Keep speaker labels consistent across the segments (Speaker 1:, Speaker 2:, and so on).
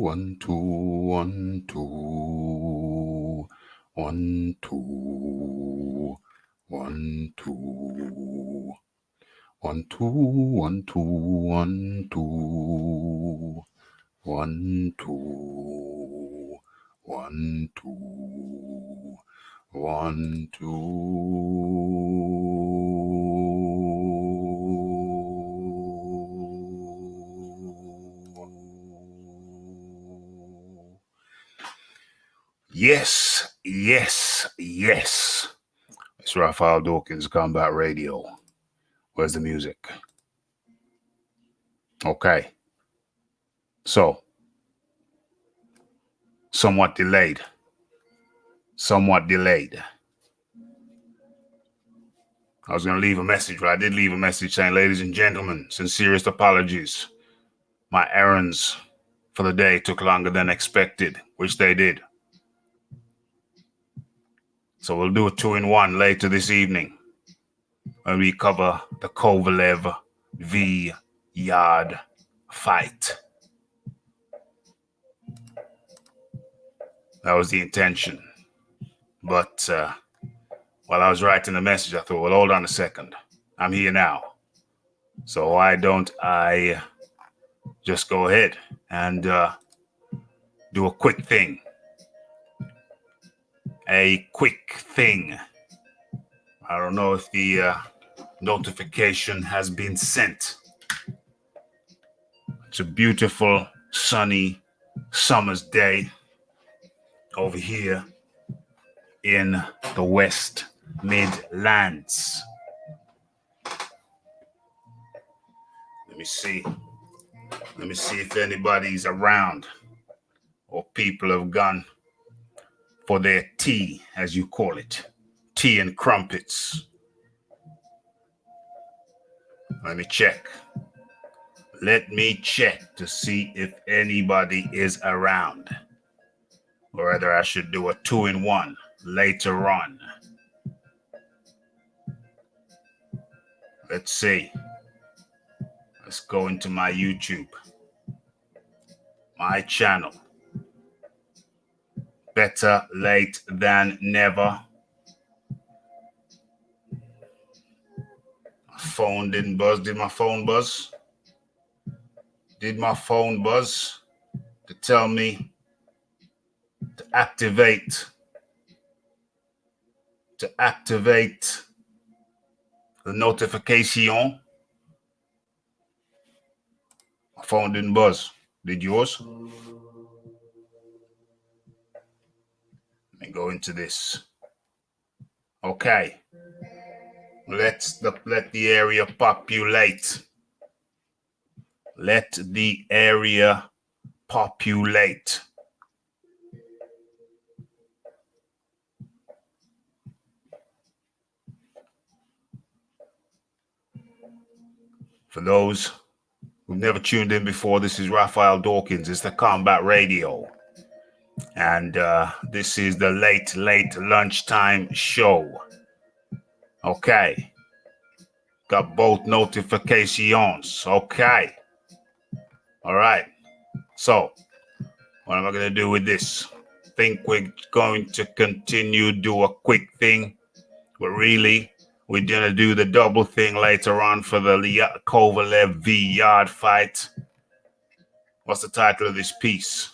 Speaker 1: 1 2 1 2 1 2 1 2 1 2 1 2 1 2 1 2 1 2 1 2. Yes, yes, yes. It's Raphael Dawkins, Combat Radio. Where's the music? Okay. So, somewhat delayed. I was going to leave a message, but I did leave a message saying, ladies and gentlemen, sincerest apologies. My errands for the day took longer than expected, which they did. So we'll do a 2-in-1 later this evening when we cover the Kovalev v. Yard fight. That was the intention. But while I was writing the message, I thought, well, hold on a second. I'm here now. So why don't I just go ahead and do a quick thing? A quick thing. I don't know if the notification has been sent. It's a beautiful, sunny summer's day over here in the West Midlands. Let me see if anybody's around or people have gone for their tea, as you call it. Tea and crumpets. Let me check. Let me check to see if anybody is around. Or whether I should do a 2-in-1 later on. Let's see. Let's go into my YouTube. My channel. Better late than never. My phone didn't buzz. Did my phone buzz? Did my phone buzz to tell me to activate the notification? My phone didn't buzz. Did yours? Let me go into this. Okay. Let the area populate. Let the area populate. For those who've never tuned in before, this is Raphael Dawkins. It's the Combat Radio. And this is the late lunchtime show. Okay. Got both notifications. Okay. All right. So, what am I going to do with this? Think we're going to continue do a quick thing, but really, we're going to do the double thing later on for the Kovalev v. Yard fight. What's the title of this piece?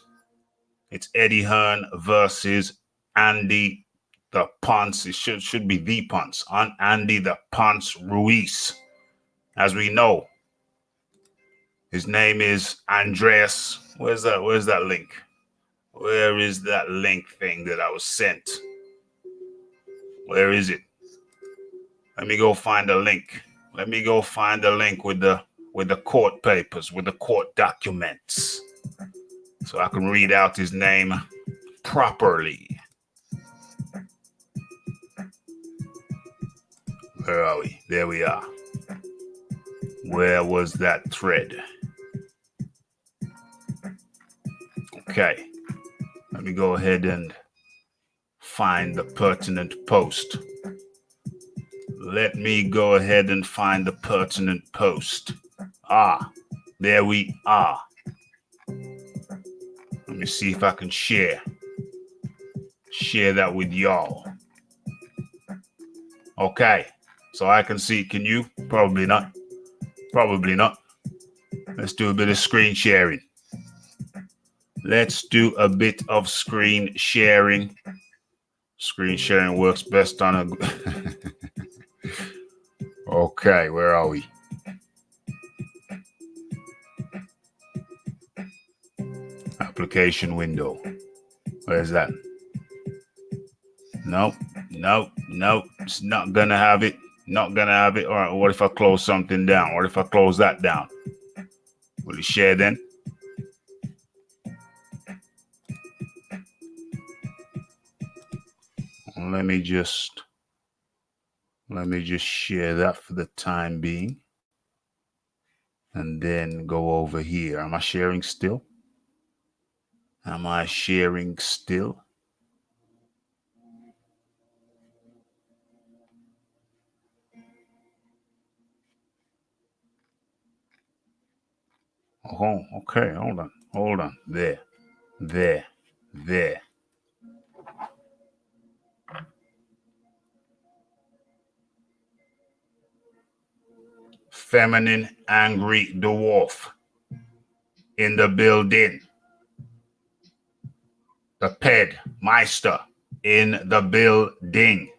Speaker 1: It's Eddie Hearn versus Andy the Ponce. It should be the Ponce. On Andy the Ponce Ruiz. As we know, his name is Andreas. Where's that link? Where is that link thing that I was sent? Where is it? Let me go find the link. Let me go find the link with the court papers, with the court documents, so I can read out his name properly. Where are we? There we are. Where was that thread? Okay. Let me go ahead and find the pertinent post. Let me go ahead and find the pertinent post. Ah, there we are. me see if I can share that with y'all. Okay, so I can see. Can you? Probably not. Probably not. Let's do a bit of screen sharing. Let's do a bit of screen sharing. Screen sharing works best on a... Okay, where are we? Application window. Where's that? Nope. It's not gonna have it. Not gonna have it. All right, what if I close something down? What if I close that down? Will it share then? Let me just share that for the time being. And then go over here. Am I sharing still? Am I sharing still? Oh, okay. Hold on. There. Feminine angry dwarf in the building. The Ped Meister in the building.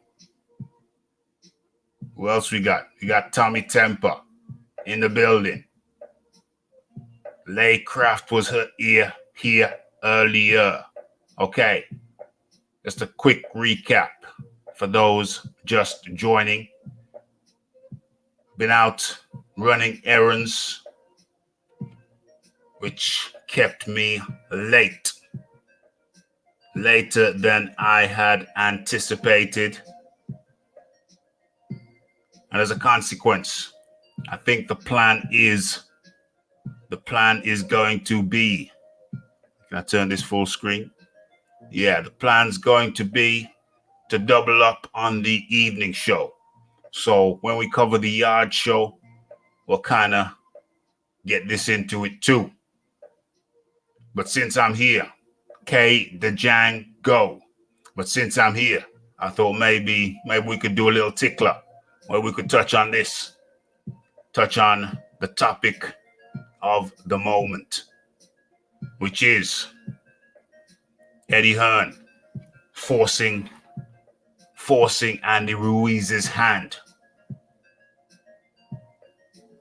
Speaker 1: Who else we got? We got Tommy Temper in the building. Laycraft was here earlier. Okay. Just a quick recap for those just joining. Been out running errands, which kept me later than I had anticipated. And as a consequence, I think the plan is going to be, can I turn this full screen? Yeah, the plan's going to be to double up on the evening show. So when we cover the yard show, we'll kind of get this into it too. But since I'm here, K the Jang go. But since I'm here, I thought maybe we could do a little tickler where we could touch on the topic of the moment, which is Eddie Hearn forcing Andy Ruiz's hand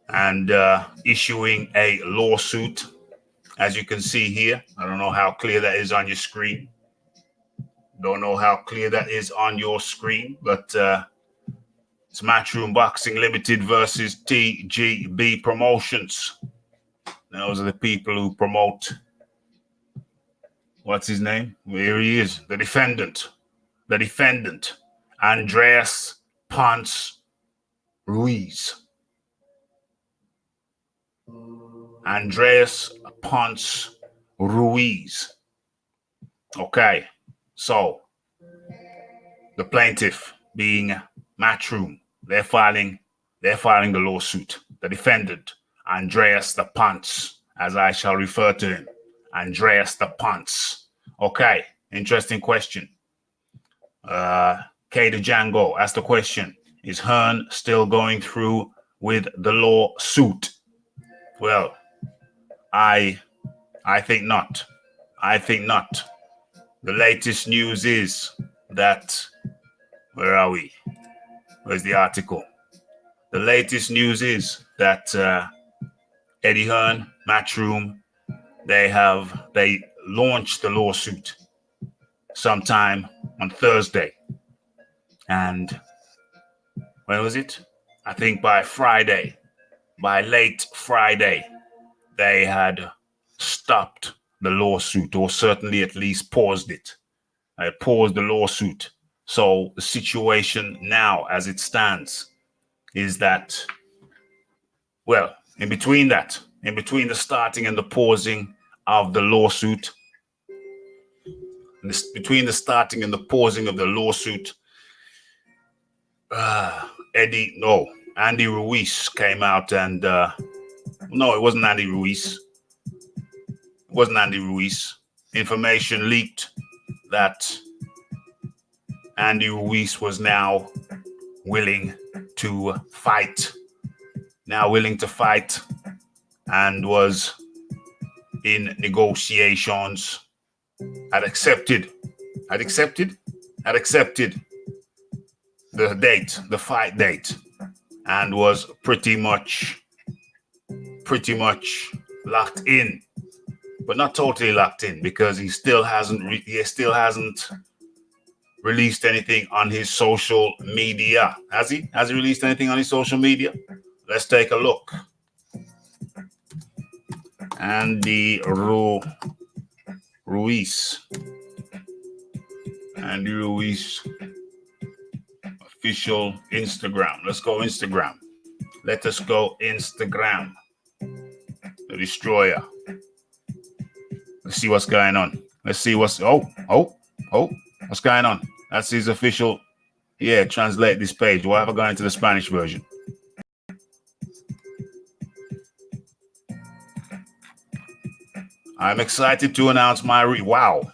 Speaker 1: and issuing a lawsuit, as you can see here. I don't know how clear that is on your screen. But it's Matchroom Boxing Limited versus TGB Promotions. Those are the people who promote, what's his name? Here he is, the defendant, Andreas Ponce Ruiz. Okay, so the plaintiff being Matchroom, they're filing the lawsuit. The defendant, Andreas the Ponce, as I shall refer to him, Andreas the Ponce. Okay, interesting question. K the Django asked the question: is Hearn still going through with the lawsuit? Well, I think not. The latest news is that, where are we? Where's the article? The latest news is that Eddie Hearn, Matchroom, they launched the lawsuit sometime on Thursday. And when was it? I think by late Friday, they had stopped the lawsuit, or certainly at least paused it. I paused the lawsuit. So the situation now, as it stands, is that, well, in between the starting and the pausing of the lawsuit, Andy Ruiz came out and, no, it wasn't Andy Ruiz. information leaked that Andy Ruiz was now willing to fight, and was in negotiations, had accepted the fight date, and was pretty much locked in, but not totally locked in, because he still hasn't released anything on his social media. Has he released anything on his social media? Let's take a look. Andy Ruiz official Instagram. Let's go Instagram. Let us go Instagram. The Destroyer. Let's see what's going on. Let's see what's what's going on. That's his official. Yeah, translate this page. Why have I gone into the Spanish version? I'm excited to announce my wow.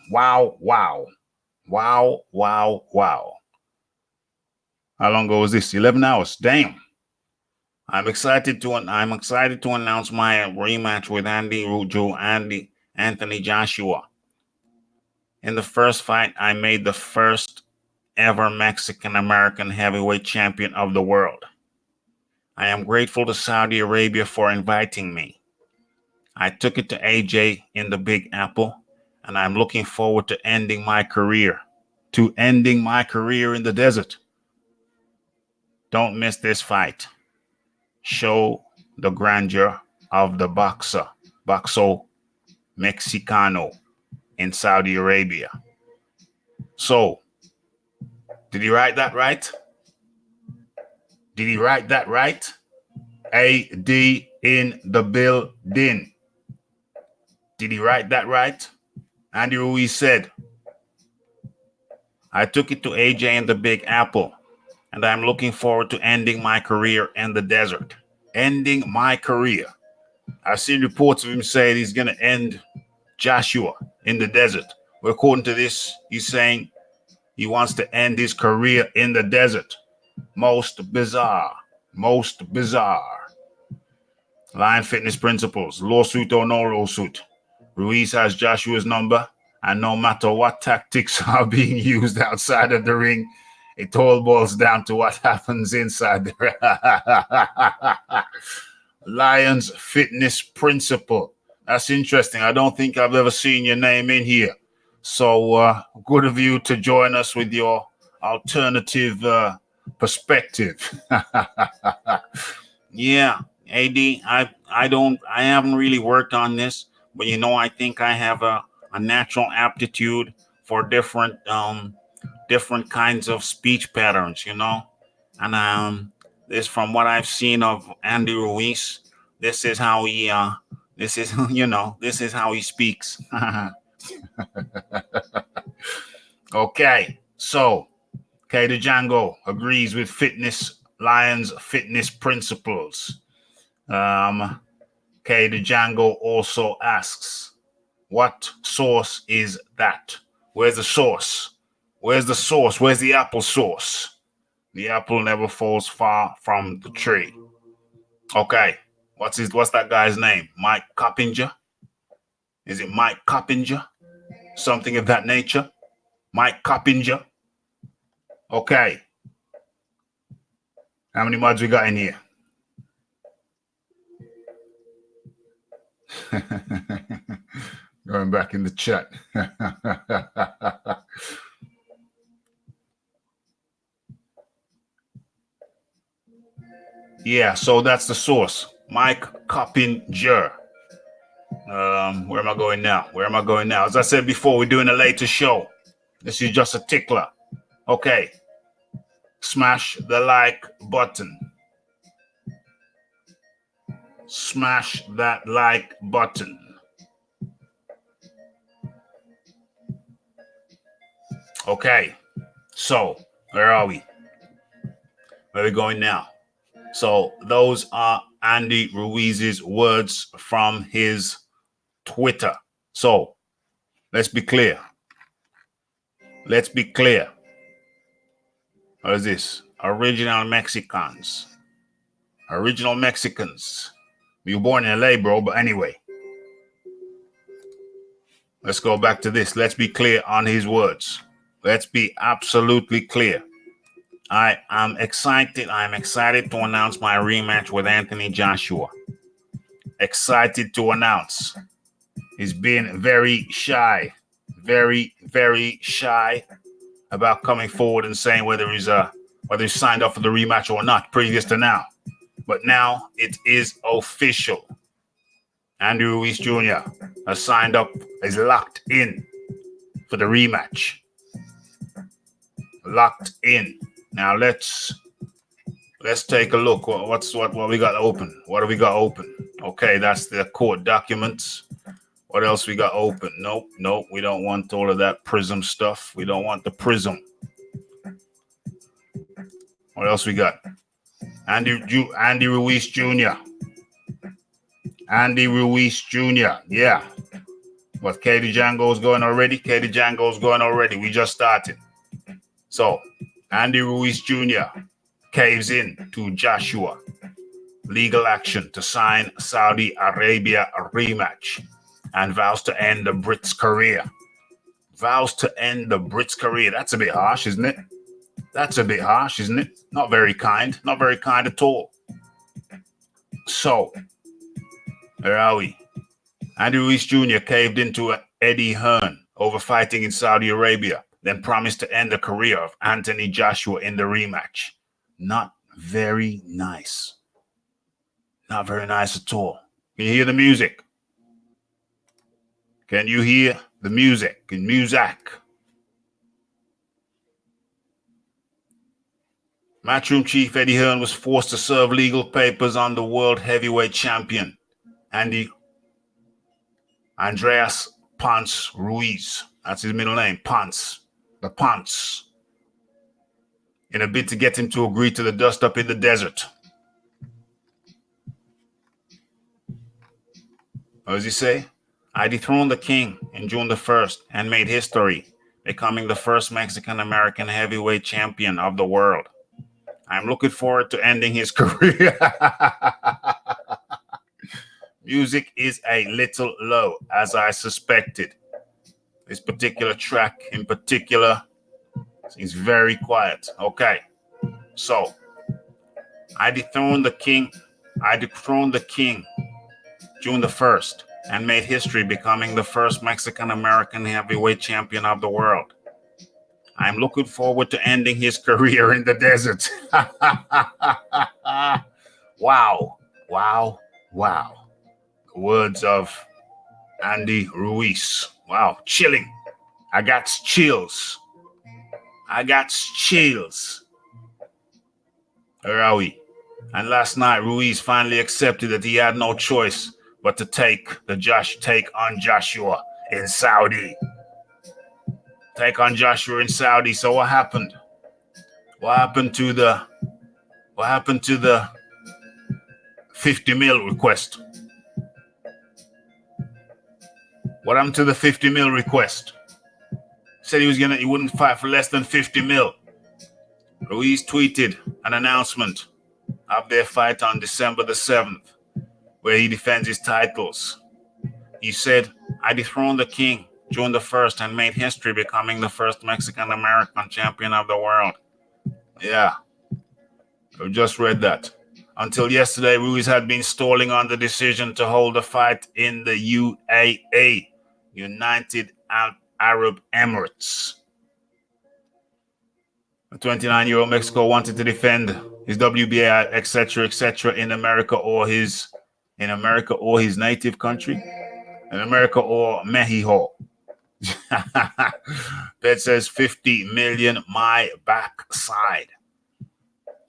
Speaker 1: How long ago was this? 11 hours. Damn. I'm excited to announce my rematch with Anthony Joshua. In the first fight, I made the first ever Mexican-American heavyweight champion of the world. I am grateful to Saudi Arabia for inviting me. I took it to AJ in the Big Apple, and I'm looking forward to ending my career in the desert. Don't miss this fight. Show the grandeur of the boxo Mexicano in Saudi Arabia. So, did he write that right? AD in the building. Did he write that right? Andy Ruiz said, I took it to AJ in the Big Apple, and I'm looking forward to ending my career in the desert. Ending my career. I've seen reports of him saying he's going to end Joshua in the desert. Well, according to this, he's saying he wants to end his career in the desert. Most bizarre. Lion Fitness Principles. Lawsuit or no lawsuit. Ruiz has Joshua's number, and no matter what tactics are being used outside of the ring, it all boils down to what happens inside the ring. Lions Fitness Principle. That's interesting. I don't think I've ever seen your name in here. So good of you to join us with your alternative perspective. Yeah, AD, I haven't really worked on this, but I think I have a natural aptitude for different kinds of speech patterns, and this, from what I've seen of Andy Ruiz, this is how he this is how he speaks. Okay, so K the Django agrees with Lions Fitness Principles. K the Django also asks, what sauce is that? Where's the sauce? Where's the apple sauce? The apple never falls far from the tree. Okay, what's that guy's name? Mike Coppinger? Is it Mike Coppinger? Something of that nature? Mike Coppinger? Okay. How many mods we got in here? Going back in the chat. Yeah, so that's the source. Mike Coppinger. Where am I going now? As I said before, we're doing a later show. This is just a tickler. Okay. Smash the like button. Smash that like button. Okay. So, where are we? Where are we going now? So, those are Andy Ruiz's words from his Twitter. So, Let's be clear. Let's be clear. What is this? Original Mexicans. Original Mexicans. You were born in LA, bro, but anyway. Let's go back to this. Let's be clear on his words. Let's be absolutely clear. I am excited. I'm excited to announce my rematch with Anthony Joshua. Excited to announce. He's been very shy. Very, very shy about coming forward and saying whether he's signed up for the rematch or not previous to now. But now it is official. Andy Ruiz Jr. has signed up, is locked in for the rematch. Locked in. Now let's take a look. What we got open? What do we got open? Okay, that's the court documents. What else we got open? Nope. We don't want all of that prism stuff. We don't want the prism. What else we got? Andy Ruiz Jr. Andy Ruiz Jr. Yeah. What, Katie Django's going already? Katie Django's going already. We just started. So, Andy Ruiz Jr. caves in to Joshua. Legal action to sign Saudi Arabia a rematch and vows to end the Brit's career. Vows to end the Brit's career. That's a bit harsh, isn't it? That's a bit harsh, isn't it? Not very kind. Not very kind at all. So, where are we? Andy Ruiz Jr. caved into Eddie Hearn over fighting in Saudi Arabia, then promised to end the career of Anthony Joshua in the rematch. Not very nice. Not very nice at all. Can you hear the music? Can you hear the music? Music. Matchroom chief Eddie Hearn was forced to serve legal papers on the world heavyweight champion, Andreas Ponce Ruiz. That's his middle name, Ponce. The Ponce. In a bid to get him to agree to the dust up in the desert. What does he say? I dethroned the king in June the 1st and made history, becoming the first Mexican-American heavyweight champion of the world. I'm looking forward to ending his career. Music is a little low, as I suspected. This particular track in particular is very quiet. Okay, so I dethroned the king June the 1st and made history, becoming the first Mexican-American heavyweight champion of the world. I'm looking forward to ending his career in the desert. Wow. The words of Andy Ruiz. Wow, chilling. I got chills. Where are we? And last night, Ruiz finally accepted that he had no choice but to take on Joshua in Saudi. Take on Joshua in Saudi. So what happened? What happened to the 50 mil request? What happened to the 50 mil request? Said he wouldn't fight for less than 50 mil. Ruiz tweeted an announcement of their fight on December the 7th, where he defends his titles. He said, I dethroned the king June the 1st and made history, becoming the first Mexican-American champion of the world. Yeah, I just read that. Until yesterday, Ruiz had been stalling on the decision to hold a fight in the UAE, United Arab Emirates. The 29-year-old Mexico wanted to defend his WBA, etc., in America or his native country, in America or Mexico. Bet says 50 million my backside.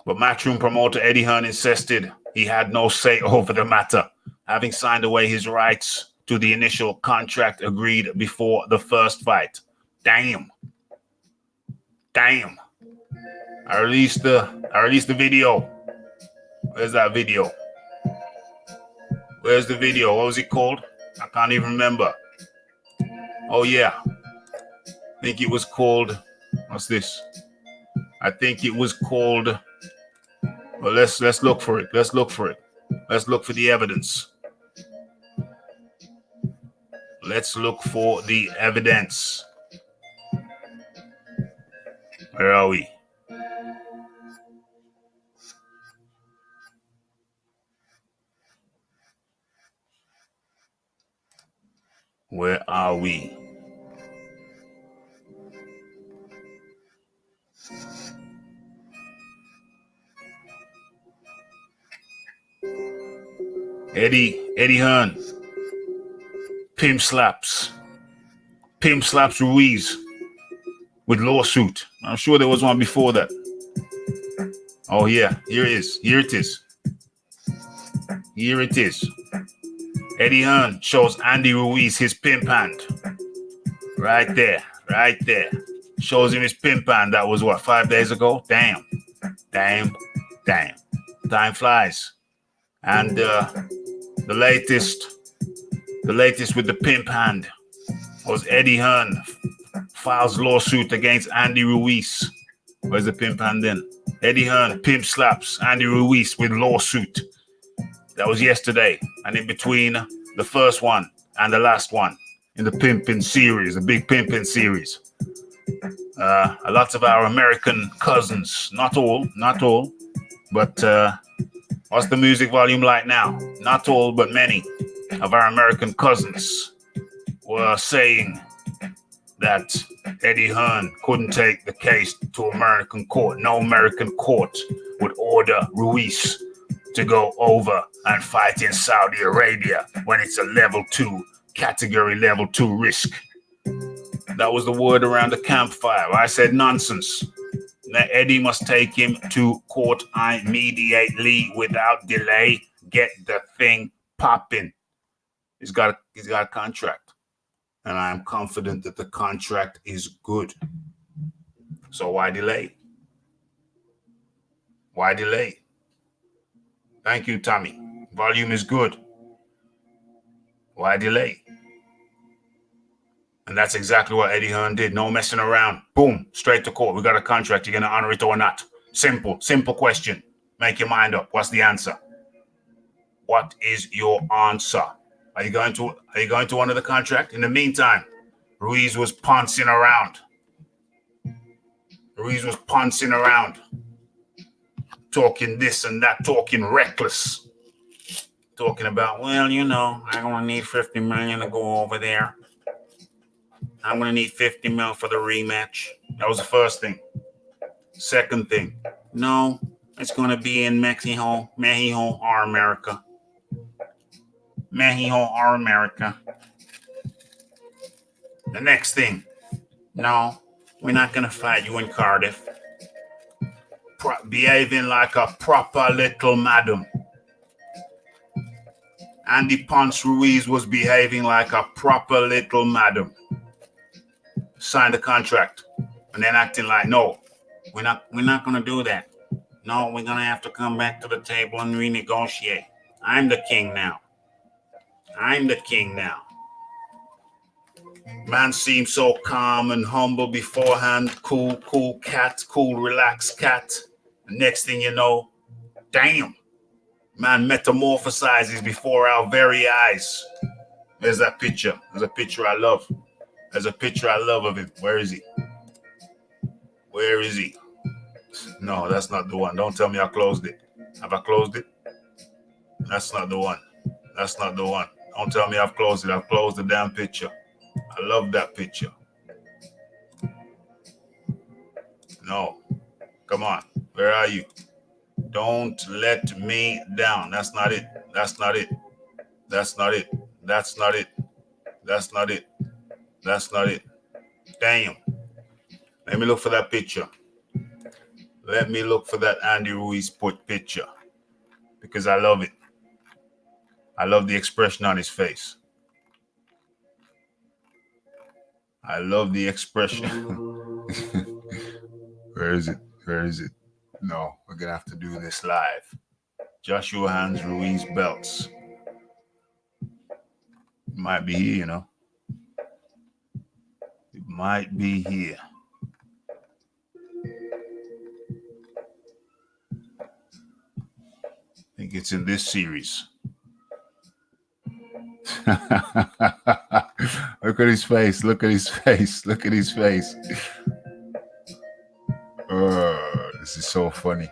Speaker 1: But matchroom promoter Eddie Hearn insisted he had no say over the matter, having signed away his rights to the initial contract agreed before the first fight. Damn. I released the video. Where's that video? Where's the video? What was it called? I can't even remember. Oh yeah, I think it was called. What's this? I think it was called. Well, let's look for it. Let's look for it. Let's look for the evidence. Let's look for the evidence. Where are we? Where are we? Eddie Hearn. Pimp slaps Ruiz with lawsuit. I'm sure there was one before that. Oh yeah, here it is. Here it is. Here it is. Eddie Hearn shows Andy Ruiz his pimp hand. Right there. Right there. Shows him his pimp hand. That was what, 5 days ago? Damn. Time flies. And the latest with the pimp hand was Eddie Hearn files lawsuit against Andy Ruiz. Where's the pimp hand then? Eddie Hearn pimp slaps Andy Ruiz with lawsuit. That was yesterday. And in between the first one and the last one in the pimping series, the big pimping series. A lot of our American cousins, not all, but what's the music volume like now? Not all, but many of our American cousins were saying that Eddie Hearn couldn't take the case to American court. No American court would order Ruiz to go over and fight in Saudi Arabia when it's a category level 2 risk. That was the word around the campfire. I said nonsense. That Eddie must take him to court immediately without delay. Get the thing popping. He's got a contract. And I am confident that the contract is good. So why delay? Why delay? Thank you, Tommy. Volume is good. Why delay? And that's exactly what Eddie Hearn did. No messing around. Boom, straight to court. We got a contract. You're going to honor it or not? Simple question. Make your mind up. What's the answer? What is your answer? Are you going to honor the contract? In the meantime, Ruiz was pouncing around. Talking this and that, talking reckless. Talking about, well, I'm going to need $50 million to go over there. I'm going to need $50 million for the rematch. That was the first thing. Second thing, no, it's going to be in Mexico, or America. The next thing, no, we're not going to fight you in Cardiff. Behaving like a proper little madam. Andy Ponce Ruiz was behaving like a proper little madam. Signed the contract and then acting like, no, we're not going to do that. No, we're going to have to come back to the table and renegotiate. I'm the king now. Man seemed so calm and humble beforehand. Cool cat, cool, relaxed cat. The next thing you know, damn, man metamorphosizes before our very eyes. There's that picture. There's a picture I love. Of him. Where is he? No, that's not the one. Don't tell me I closed it. Have I closed it? That's not the one. Don't tell me I've closed it. I've closed the damn picture. I love that picture. No. Come on. Where are you? Don't let me down. That's not it. Damn. Let me look for that picture. Let me look for that Andy Ruiz picture. Because I love it. I love the expression on his face. I love the expression. Where is it? No, we're going to have to do this live. Joshua Hands Ruiz belts. Might be here, might be here. I think it's in this series. Look at his face. Look at his face. Look at his face. This is so funny.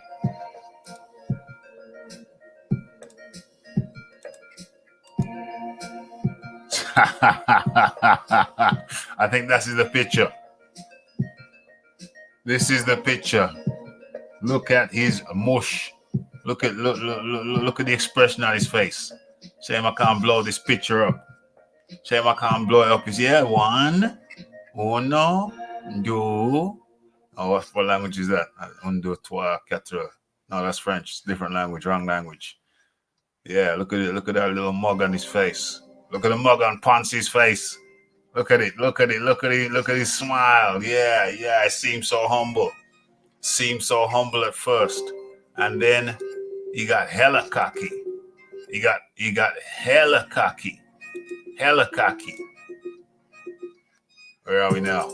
Speaker 1: I think that is the picture. This is the picture. Look at his mush. Look at the expression on his face. Shame I can't blow this picture up. Shame I can't blow it up. Is yeah, one, uno, dos. Oh, what language is that? Un, deux, trois, quatre. No, that's French. It's different language. Wrong language. Yeah, look at it. Look at that little mug on his face. Look at the mug on Ponce's face. Look at it. Look at it. Look at it. Look at his smile. Yeah. It seems so humble. Seems so humble at first, and then he got hella cocky. He got hella cocky. Hella cocky. Where are we now?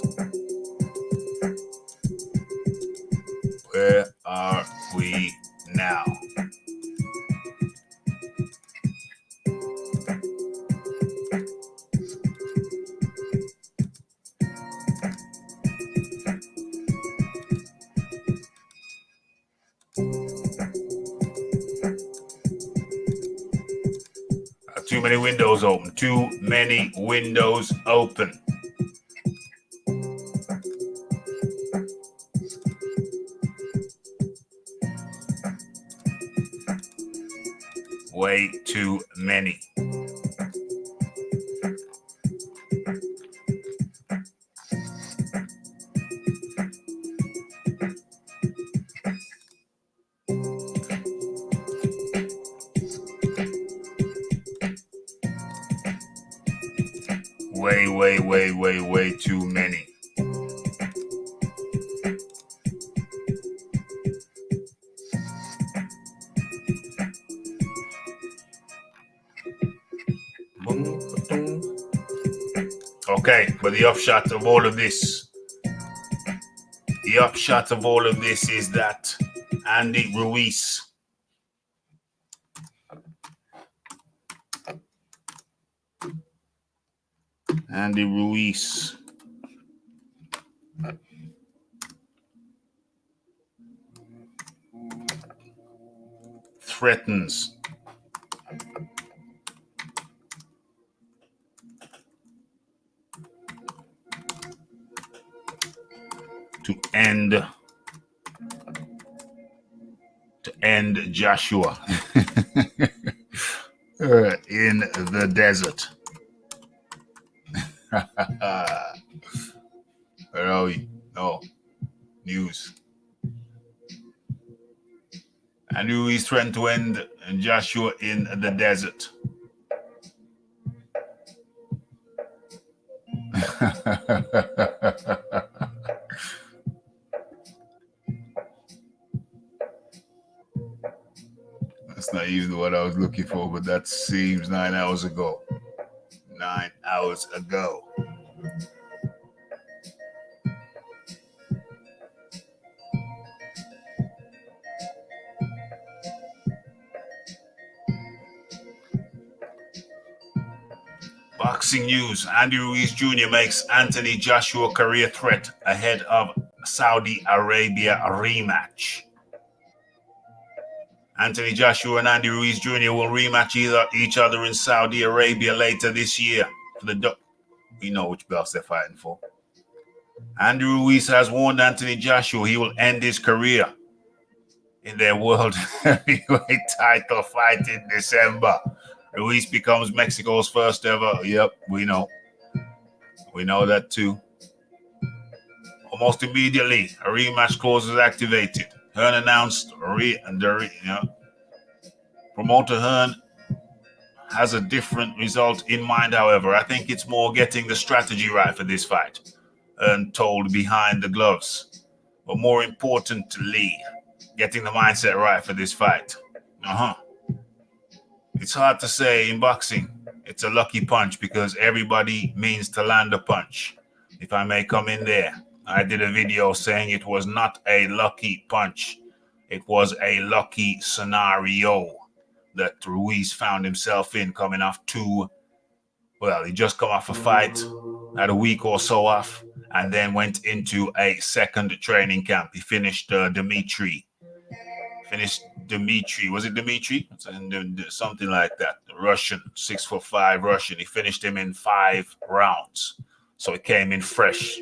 Speaker 1: Where are we now? Too many windows open. Too many windows open. Way too many. Way too many. Okay, but the upshot of all of this is that Andy Ruiz threatens to end Joshua in the desert. Where are we? No. News. And Ruiz threatened to end Joshua in the desert. That's not even what I was looking for, but that seems 9 hours ago. 9 hours ago. Boxing news. Andy Ruiz Jr. makes Anthony Joshua career threat ahead of Saudi Arabia rematch. Anthony Joshua and Andy Ruiz Jr. will rematch each other in Saudi Arabia later this year. We know which belts they're fighting for. Andy Ruiz has warned Anthony Joshua he will end his career in their world heavyweight title fight in December. Ruiz becomes Mexico's first ever. Yep, we know. We know that too. Almost immediately, a rematch clause is activated. Hearn announced promoter Hearn has a different result in mind, however. I think it's more getting the strategy right for this fight and told behind the gloves. But more importantly, getting the mindset right for this fight. It's hard to say in boxing. It's a lucky punch because everybody means to land a punch. if I may come in there. I did a video saying it was not a lucky punch. It was a lucky scenario that Ruiz found himself in, coming off he just come off a fight, had a week or so off, and then went into a second training camp. He finished Dimitri. Was it Dimitri? Something like that. The Russian, 6'5" Russian. He finished him in 5 rounds. So he came in fresh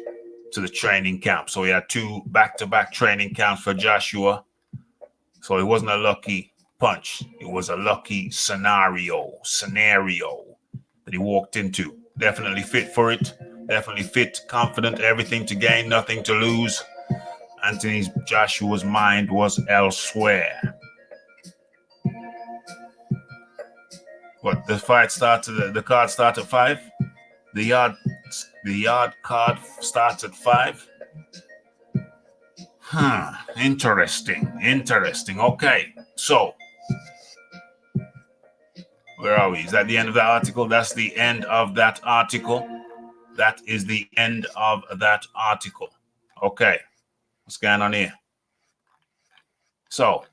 Speaker 1: to the training camp. So he had 2 back-to-back training camps for Joshua. So it wasn't a lucky punch. It was a lucky scenario that he walked into. Definitely fit for it. Definitely fit, confident, everything to gain, nothing to lose. Joshua's mind was elsewhere. What, the fight started, the card started at 5? The yard card starts at 5? Interesting. Okay, so where are we? Is that the end of the article? That's the end of that article. That is the end of that article. Okay, what's going on here? So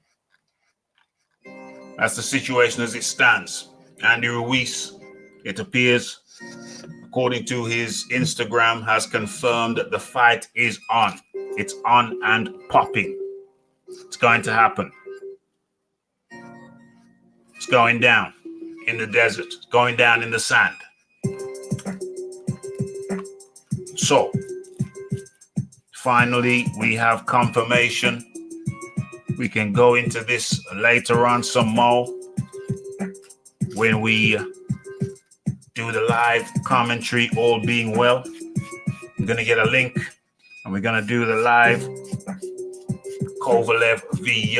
Speaker 1: that's the situation as it stands. Andy Ruiz, it appears, according to his Instagram, has confirmed that the fight is on. It's on and popping. It's going to happen. It's going down in the desert. It's going down in the sand. So, finally, we have confirmation. We can go into this later on some more when we do the live commentary, all being well. I'm going to get a link and we're going to do the live Kovalev v.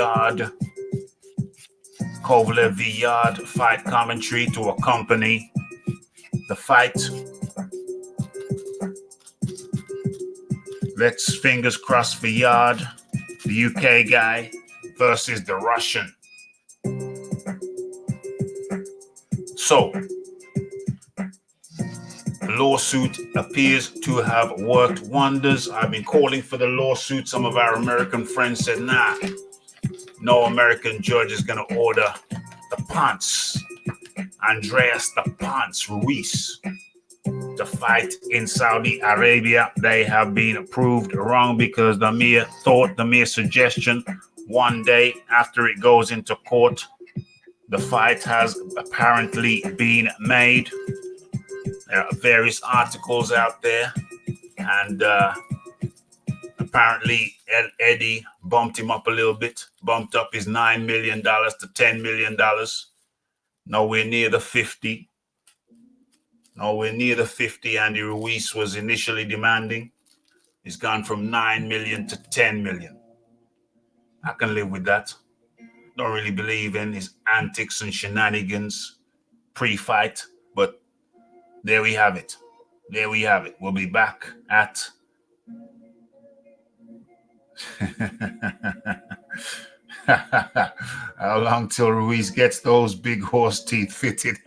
Speaker 1: Yard fight commentary to accompany the fight. Let's fingers crossed for Yard, the UK guy versus the Russian. So, the lawsuit appears to have worked wonders. I've been calling for the lawsuit. Some of our American friends said, nah, no American judge is going to order the Ponce, Andreas the Ponce Ruiz, to fight in Saudi Arabia. They have been proved wrong because the mere suggestion, one day after it goes into court, the fight has apparently been made. There are various articles out there, and apparently Eddie bumped him up a little bit, bumped up his $9 million to $10 million. Nowhere near the 50. Nowhere near the 50 Andy Ruiz was initially demanding. He's gone from 9 million to 10 million. I can live with that. Don't really believe in his antics and shenanigans pre-fight, but there we have it. We'll be back at how long till Ruiz gets those big horse teeth fitted?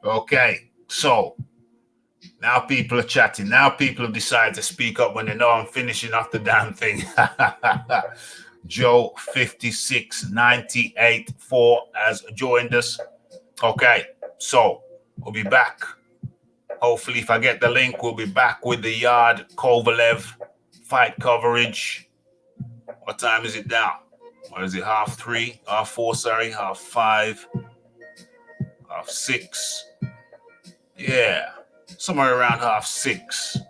Speaker 1: Okay, so now people are chatting. Now people have decided to speak up when they know I'm finishing off the damn thing. Joe 56984 has joined us. Okay, so we'll be back. Hopefully, if I get the link, we'll be back with the Yard Kovalev fight coverage. What time is it now? What is it? 3:30? 4, sorry. 5:30? 6. Yeah, somewhere around 6:30.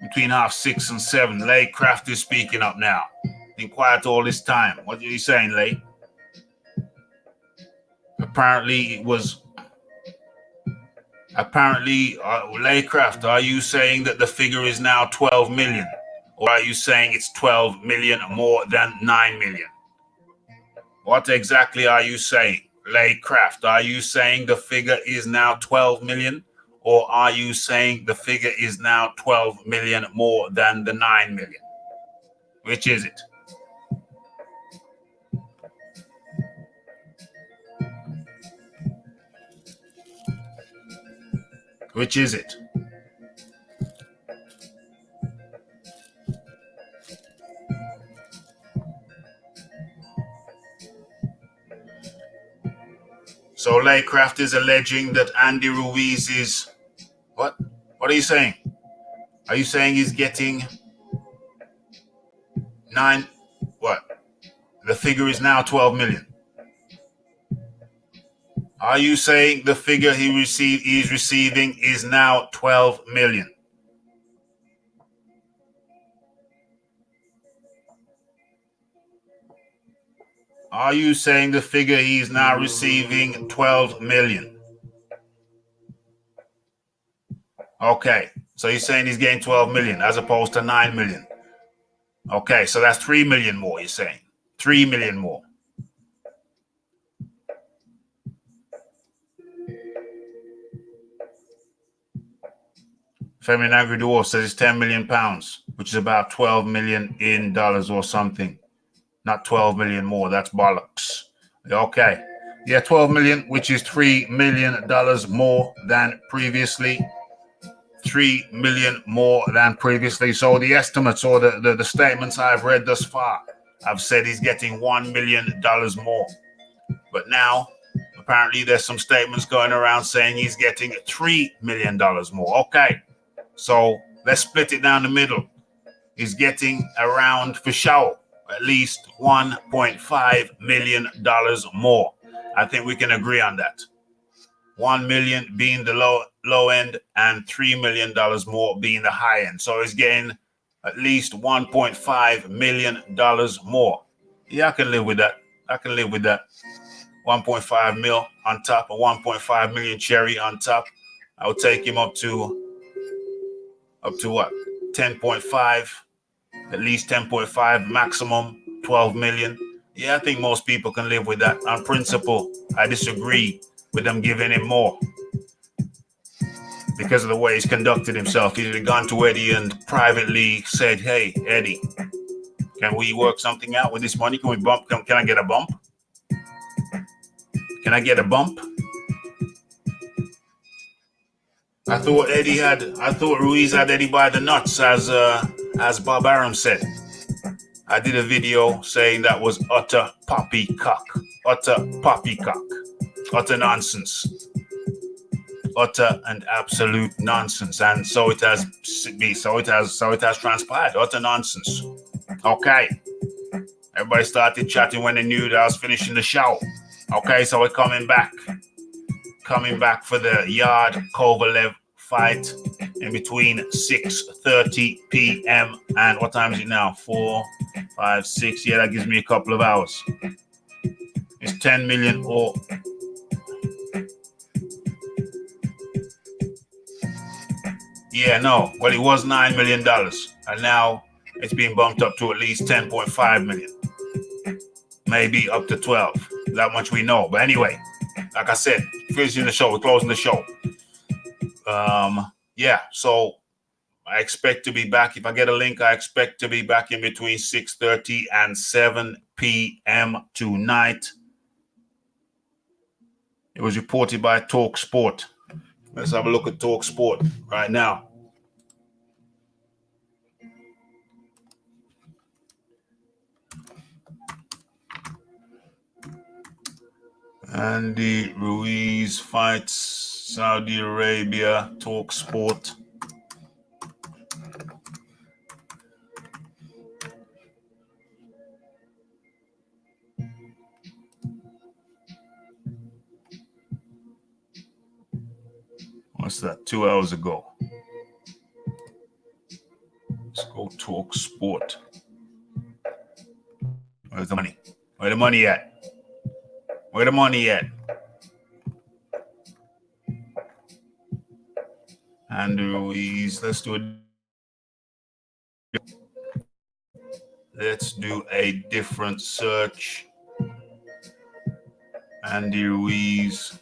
Speaker 1: Between 6:30 and 7. Lay Craft is speaking up now. Been quiet all this time. What are you saying, Lay? Apparently, Laycraft, are you saying that the figure is now 12 million? Or are you saying it's 12 million more than 9 million? What exactly are you saying? Laycraft, are you saying the figure is now 12 million? Or are you saying the figure is now 12 million more than the 9 million? Which is it? Which is it? So Laycraft is alleging that Andy Ruiz is what? What are you saying? Are you saying he's getting 9? What? The figure is now 12 million. Are you saying the figure he's receiving is now 12 million? Are you saying the figure he's now receiving 12 million? Okay, so you're saying he's getting 12 million as opposed to 9 million. Okay, so that's 3 million more, you're saying. 3 million more. Femin Agri-Dwarf says it's 10 million pounds, which is about 12 million in dollars or something. Not 12 million more, that's bollocks. Okay. Yeah, 12 million, which is $3 million more than previously. 3 million more than previously. So the estimates or the statements I've read thus far, I've said he's getting $1 million more. But now, apparently there's some statements going around saying he's getting $3 million more. Okay. So let's split it down the middle. He's getting around, for sure, at least $1.5 million more. I think we can agree on that. 1 million being the low end and $3 million more being the high end. So he's getting at least $1.5 million more. Yeah, I can live with that. 1.5 mil on top of 1.5 million cherry on top. I would take him up to what? 10.5, at least 10.5, maximum 12 million. Yeah, I think most people can live with that. On principle, I disagree with them giving him more because of the way he's conducted himself. He's gone to Eddie and privately said, hey, Eddie, can we work something out with this money? Can we bump? Can I get a bump? Can I get a bump? I thought Ruiz had Eddie by the nuts, as Bob Arum said. I did a video saying that was utter poppycock, utter nonsense, utter and absolute nonsense, and so it has transpired, utter nonsense. Okay, everybody started chatting when they knew that I was finishing the show. Okay, so we're coming back for the Yard Kovalev fight in between 6:30 p.m. and what time is it now? 4, 5, 6. Yeah, that gives me a couple of hours. It's 10 million or yeah, no. Well, it was $9 million, and now it's being bumped up to at least 10.5 million, maybe up to 12. That much we know. But anyway, like I said, finishing the show, we're closing the show. Yeah, so I expect to be back. If I get a link, I expect to be back in between 6:30 and 7 p.m. tonight. It was reported by Talk Sport. Let's have a look at Talk Sport right now. Andy Ruiz fights Saudi Arabia, Talk Sport. What's that? 2 hours ago. Let's go Talk Sport. Where's the money? Where the money at? Where the money at? Andy Ruiz. Let's do a different search. Andy Ruiz.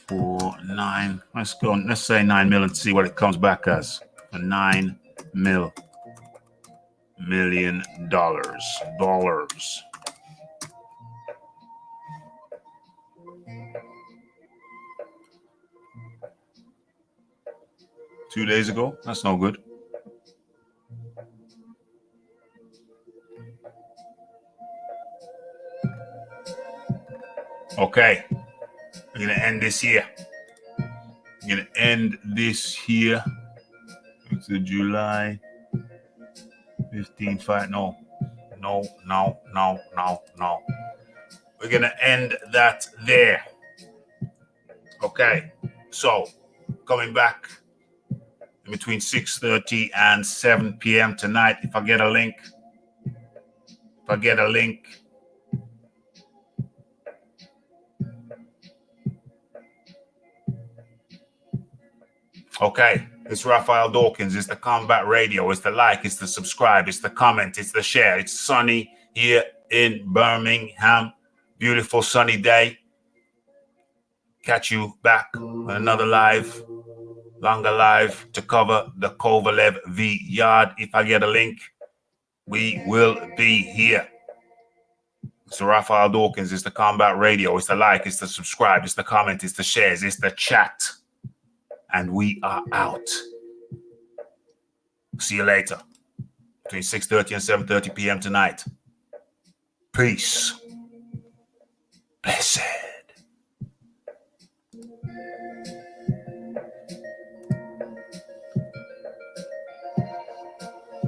Speaker 1: For 9. Let's go. Let's say 9 million and see what it comes back as. For $9 million. Dollars. Two days ago. That's no good. Okay. We're gonna end this here. We're gonna end this here. It's a July 15th fight. No. We're gonna end that there. Okay. So coming back in between 6:30 and 7 p.m. tonight. If I get a link. Okay, it's Raphael Dawkins. It's the Combat Radio. It's the like. It's the subscribe. It's the comment. It's the share. It's sunny here in Birmingham. Beautiful sunny day. Catch you back on another longer live to cover the Kovalev V Yard. If I get a link, we will be here. It's Raphael Dawkins. It's the Combat Radio. It's the like. It's the subscribe. It's the comment. It's the shares. It's the chat. And we are out. See you later. Between 6:30 and 7:30 p.m. tonight. Peace.